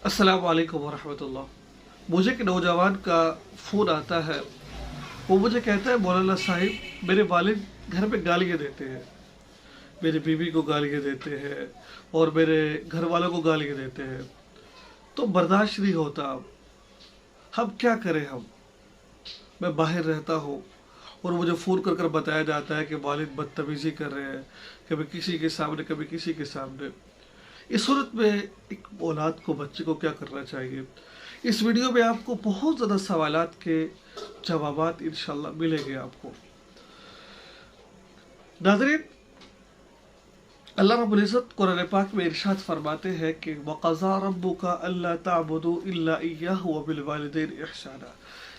अस्सलाम वालेकुम वरहमतुल्लाह। मुझे एक नौजवान का फ़ोन आता है। वो मुझे कहता है, मौलाना साहिब मेरे वालिद घर में गालियाँ देते हैं, मेरी बीवी को गालियाँ देते हैं और मेरे घर वालों को गालियाँ देते हैं, तो बर्दाश्त नहीं होता। अब हम क्या करें? मैं बाहर रहता हूँ और मुझे फ़ोन कर कर बताया जाता है कि वालिद बदतमीज़ी कर रहे हैं, कभी किसी के सामने कभी किसी के सामने। इस सूरत में एक औलाद को, बच्चे को क्या करना चाहिए? इस वीडियो में आपको बहुत ज़्यादा सवालात के जवाबात इंशाल्लाह मिलेंगे आपको। नाज़रीन, अल्लाह रब्बुल इज़्ज़त कुरान पाक में इरशाद फरमाते हैं कि वक़ज़ा रब्बुका अल्ला ताबुदू इल्ला इय्याहु व बिल वालिदैनि इहसाना।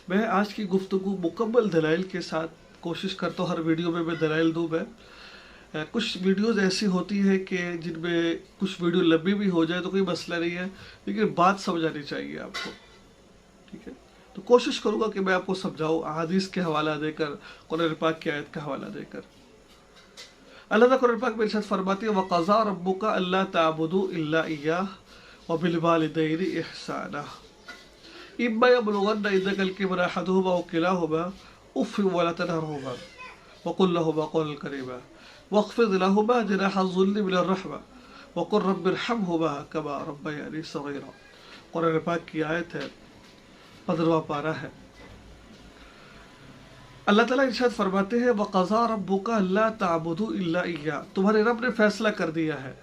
मैं आज की गुफ्तगू मुकम्मल दलाइल के साथ कोशिश करता हूँ, हर वीडियो में मैं दलाइल दूँ। मैं कुछ वीडियोज़ ऐसी होती है कि जिनमें कुछ वीडियो लंबी भी हो जाए तो कोई मसला नहीं है, लेकिन बात समझ आनी चाहिए आपको, ठीक है? तो कोशिश करूँगा कि मैं आपको समझाऊँ, अहादीस के हवाला देकर, कुरान पाक की आयत का हवाला देकर। अल्लाह ताला कुरान पाक में इरशाद फरमाती है, वक़ज़ा रब्बुका अल्ला ताबुदू इल्ला इय्याहु व बिल वालिदैनि इहसाना इम्मा यब्लुगन्ना इंदकल किबरा अहदुहुमा अव किलाहुमा उफ़्फ़िन व ला तनहरहुमा व क़ुल लहुमा क़ौलन करीमा वख़्फ़िज़ लहुमा जनाह ज़ुल्लि मिनर रहमा व क़ुल रब्बि इरहमहुमा कमा रब्बयानी सग़ीरा। कुरान पाक की आयत है, 15वां पारा है। अल्लाह ताला इरशाद फरमाते हैं, वक़ज़ा रब्बुका अल्ला ताबुदू इल्ला इय्याहु, तुम्हारे रब ने फैसला कर दिया है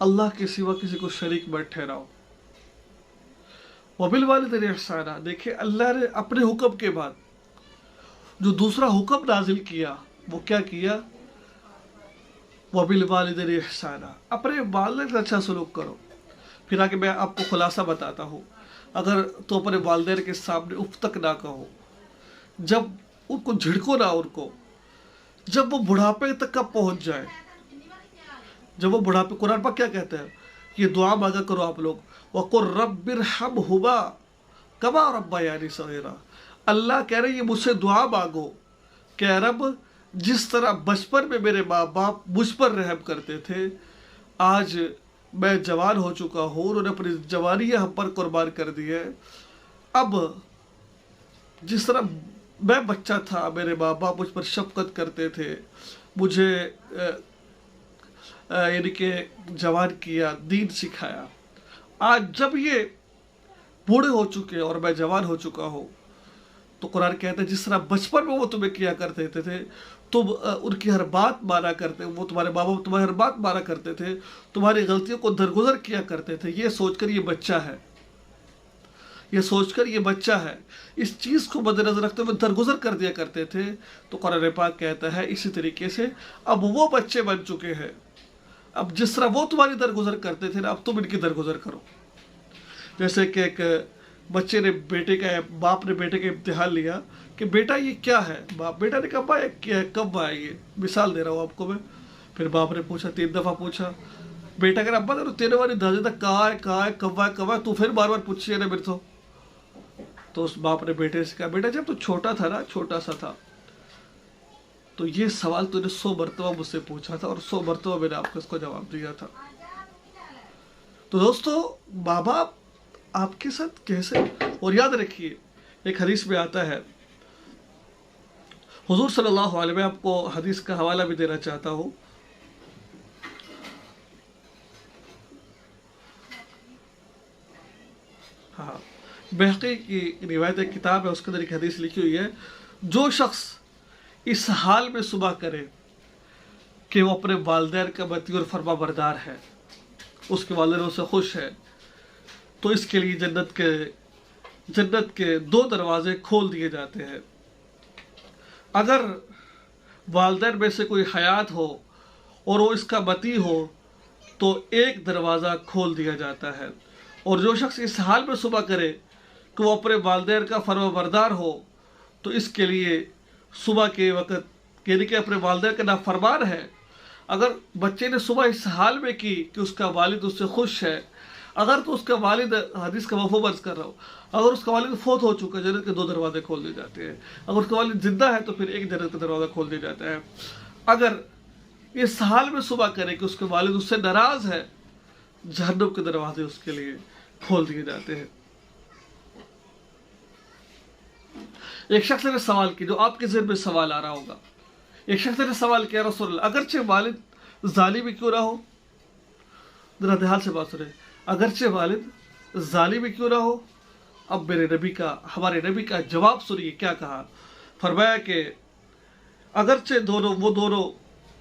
अल्लाह के सिवा किसी को शरीक मत ठहराओ। वबिल वालिदैनि इहसाना, देखिए अल्लाह ने अपने हुक्म के बाद जो दूसरा हुक्म नाजिल किया वो क्या किया? वबिल वालिदैनि इहसाना, अपने वालिदैन से अच्छा सलूक करो। फिर आगे मैं आपको खुलासा बताता हूँ। अगर तो अपने वालिदैन के सामने उफ तक ना कहो, जब उनको झिड़को ना, उनको जब वो बुढ़ापे तक का पहुंच जाए, जब वो बुढ़ापे, कुरान पर क्या कहते हैं? ये दुआ मांगा करो आप लोग, वक़ुल रब्बिरहमहुमा कमा रब्बयानी सग़ीरा। अल्लाह कह रहे, ये मुझसे दुआ मांगो कि रब, जिस तरह बचपन में मेरे माँ बाप मुझ पर रहम करते थे, आज मैं जवान हो चुका हूँ, उन्होंने अपनी जवानी हम पर कुर्बान कर दी है। अब जिस तरह मैं बच्चा था, मेरे माँ बाप मुझ पर शफ़क़त करते थे, मुझे यानी कि जवान किया, दीन सिखाया। आज जब ये बूढ़े हो चुके और मैं जवान हो चुका हूँ, तो कुरान कहता है जिस तरह बचपन में वो तुम्हें किया करते थे, तुम उनकी हर बात माना करते, वो तुम्हारे माँ बाप तुम्हारी हर बात माना करते थे, तुम्हारी गलतियों को दरगुजर किया करते थे, ये सोचकर ये बच्चा है, ये सोचकर ये बच्चा है, इस चीज़ को मद्देनजर रखते हुए दरगुजर कर दिया करते थे। तो कुरान पाक कहता है इसी तरीके से अब वो बच्चे बन चुके हैं। अब जिस तरह वो तुम्हारी दरगुजर करते थे ना, अब तुम इनकी दरगुजर करो। जैसे कि एक बच्चे ने बाप ने बेटे का इम्तिहान लिया कि बेटा ये क्या है? बेटा ने कहा ये क्या है, कब आएगी? मिसाल दे रहा हूँ आपको मैं। फिर बाप ने पूछा, 3 दफ़ा पूछा। बेटा कह रहा, अब्बा तेरे वाली दादी तक कहाँ है, कब है? तू फिर बार बार पूछिए ना मेरे तो उस बाप ने बेटे से कहा, बेटा जब तू छोटा था ना, छोटा सा था, तो ये सवाल तूने 100 मरतबा मुझसे पूछा था और 100 मरतबा मैंने आपको इसको जवाब दिया था। तो दोस्तों, माँ बाप आपके साथ कैसे, और याद रखिए एक हदीस में आता है, हुजूर सल्लल्लाहु अलैहि, मैं आपको हदीस का हवाला भी देना चाहता हूँ। हाँ, बहक़ी की रिवायत एक किताब है, उसके अंदर एक हदीस लिखी हुई है, जो शख्स इस हाल में सुबह करे कि वो अपने वालिदैन का मती और फरमा बरदार है, उसके वालिदैन उससे खुश है, तो इसके लिए जन्नत के 2 दरवाजे खोल दिए जाते हैं। अगर वालिदैन में से कोई हयात हो और वो इसका मती हो तो 1 दरवाज़ा खोल दिया जाता है। और जो शख्स इस हाल में सुबह करे कि वो अपने वालिदैन का फरमाबरदार हो, तो इसके लिए सुबह के वक़्त यानी कि अपने वालिदैन का नाफरमान है। अगर बच्चे ने सुबह इस हाल में की कि उसका वालिद उससे खुश है, अगर तो उसका वालिद, हदीस का मफ़हूम अर्ज़ कर रहा हूँ, अगर उसका वालिद फोत हो चुका है, जन्नत के 2 दरवाजे खोल दिए जाते हैं। अगर उसका वालिद जिंदा है तो फिर 1 जन्नत का दरवाज़ा खोल दिया जाता है। अगर इस हाल में सुबह करे कि उसके वालिद उससे नाराज़ है, जहन्नम के दरवाजे उसके लिए खोल दिए जाते हैं। एक शख्स ने सवाल किया, जो आपके ज़हन में सवाल आ रहा होगा, एक शख्स ने सवाल किया, रसूल अल्लाह, अगरचे वालिद जालिम ही क्यों ना हो, जरा ध्यान से बात सुने, अगरचे वालिद जालिम ही क्यों ना हो। अब हमारे नबी का जवाब सुनिए क्या कहा। फरमाया कि अगरचे वो दोनों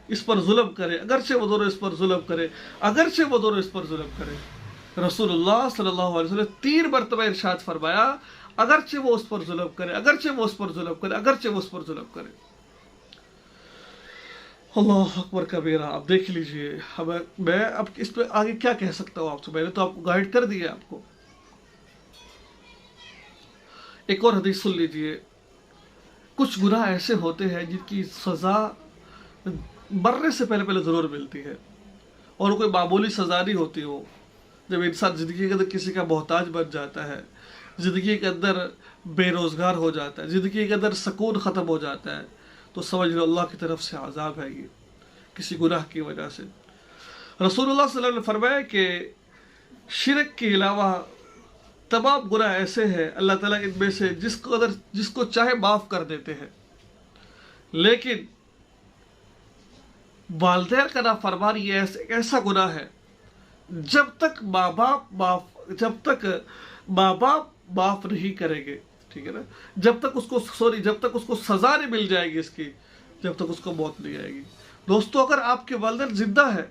इस पर जुल्म करे, अगरचे वो दोनों इस पर जुल्म करे, अगरचे वो दोनों इस पर जुल्म करे। रसूलुल्लाह सल्लल्लाहु अलैहि वसल्लम 3 मरतबा इरशाद फरमाया, अगरचे वो उस पर जुल्म करे, अगरचे वो उस पर जुल्म करे, अगरचे वो उस पर जुल्म करे। अल्लाह अकबर कबीरा। आप देख लीजिए, मैं अब इस पे आगे क्या कह सकता हूँ आपसे, मैंने तो आपको गाइड कर दिया आपको। एक और हदीस सुन लीजिए। कुछ गुनाह ऐसे होते हैं जिनकी सजा मरने से पहले पहले जरूर मिलती है, और कोई मामूली सजा नहीं होती हो। जब इंसान जिंदगी के अंदर किसी का मोहताज बन जाता है, जिंदगी के अंदर बेरोजगार हो जाता है, जिंदगी के अंदर सुकून ख़त्म हो जाता है, तो समझ लो अल्लाह की तरफ से अज़ाब है ये, किसी गुनाह की वजह से। रसूलुल्लाह सल्लल्लाहु अलैहि वसल्लम ने फरमाया कि शिरक के अलावा तमाम गुनाह ऐसे हैं अल्लाह ताला इनमें से जिसको चाहे माफ़ कर देते हैं, लेकिन वालिदैन का नाफरमानी ये ऐसा गुनाह है जब तक माँ बाप माफ नहीं करेंगे, ठीक है ना, जब तक उसको सजा नहीं मिल जाएगी इसकी, जब तक उसको मौत नहीं आएगी। दोस्तों, अगर आपके वालिदैन जिंदा है,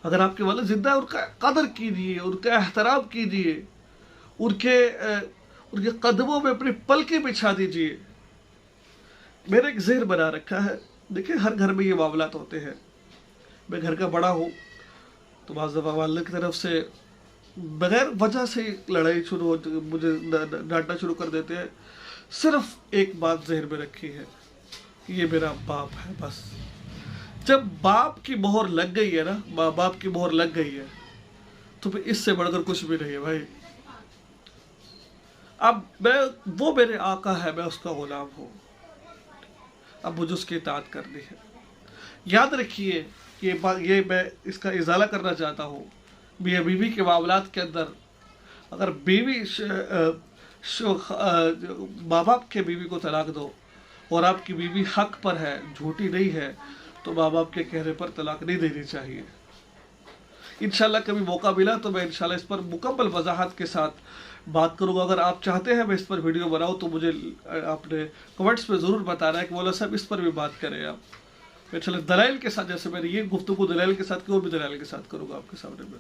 उनका कदर कीजिए, उनका एहतराम कीजिए, उनके कदमों में अपनी पलकें बिछा दीजिए। मैंने एक ज़हन बना रखा है, देखिए हर घर में ये मामलात होते हैं। मैं घर का बड़ा हूँ, तो बाज़ दफ़ा वालिद की तरफ से बगैर वजह से लड़ाई शुरू हो, मुझे डांटना शुरू कर देते हैं। सिर्फ एक बात ज़हन में रखी है, ये मेरा बाप है बस। जब बाप की मोहर लग गई है ना, माँ बाप की मोहर लग गई है, तो फिर इससे बढ़कर कुछ भी नहीं है भाई। अब वो मेरे आका है, मैं उसका गुलाम हूँ, अब मुझे उसकी इताअत करनी है। याद रखिए, ये मैं इसका इजाला करना चाहता हूँ, मियाँ बीवी के मामलात के अंदर अगर बीवी माँ बाप के बीवी को तलाक दो और आपकी बीवी हक पर है, झूठी नहीं है, तो माँ बाप के कहने पर तलाक नहीं देनी चाहिए। इंशाल्लाह कभी मौका मिला तो मैं इंशाल्लाह इस पर मुकम्मल वजाहत के साथ बात करूँगा। अगर आप चाहते हैं मैं इस पर वीडियो बनाऊँ तो मुझे आपने कमेंट्स में ज़रूर बताना है कि मौला साहब इस पर भी बात करें आप। इंशाल्लाह दलाइल के साथ, जैसे मैंने ये गुफ्तगू दलाइल के साथ की, और भी दलाइल के साथ करूँगा आपके सामने में,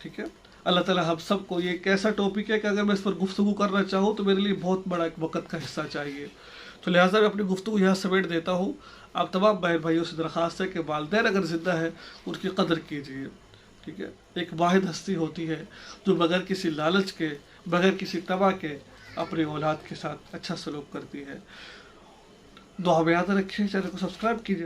ठीक है। अल्लाह ताला हम सबको, ये एक ऐसा टॉपिक है कि अगर मैं इस पर गुफ्तगू करना चाहूँ तो मेरे लिए बहुत बड़ा एक वक़्त का हिस्सा चाहिए, तो लिहाजा मैं अपनी गुफ्तगू यहाँ समेट देता हूँ। आप तमाम बहन भाइयों से दरख्वास्त है कि वालिदैन अगर ज़िंदा है उनकी कदर कीजिए, ठीक है। एक वाहिद हस्ती होती है जो बगैर किसी लालच के, बगैर किसी तबाह के अपनी औलाद के साथ अच्छा सलूक करती है। दुआ में याद रखें, चैनल को सब्सक्राइब कीजिए।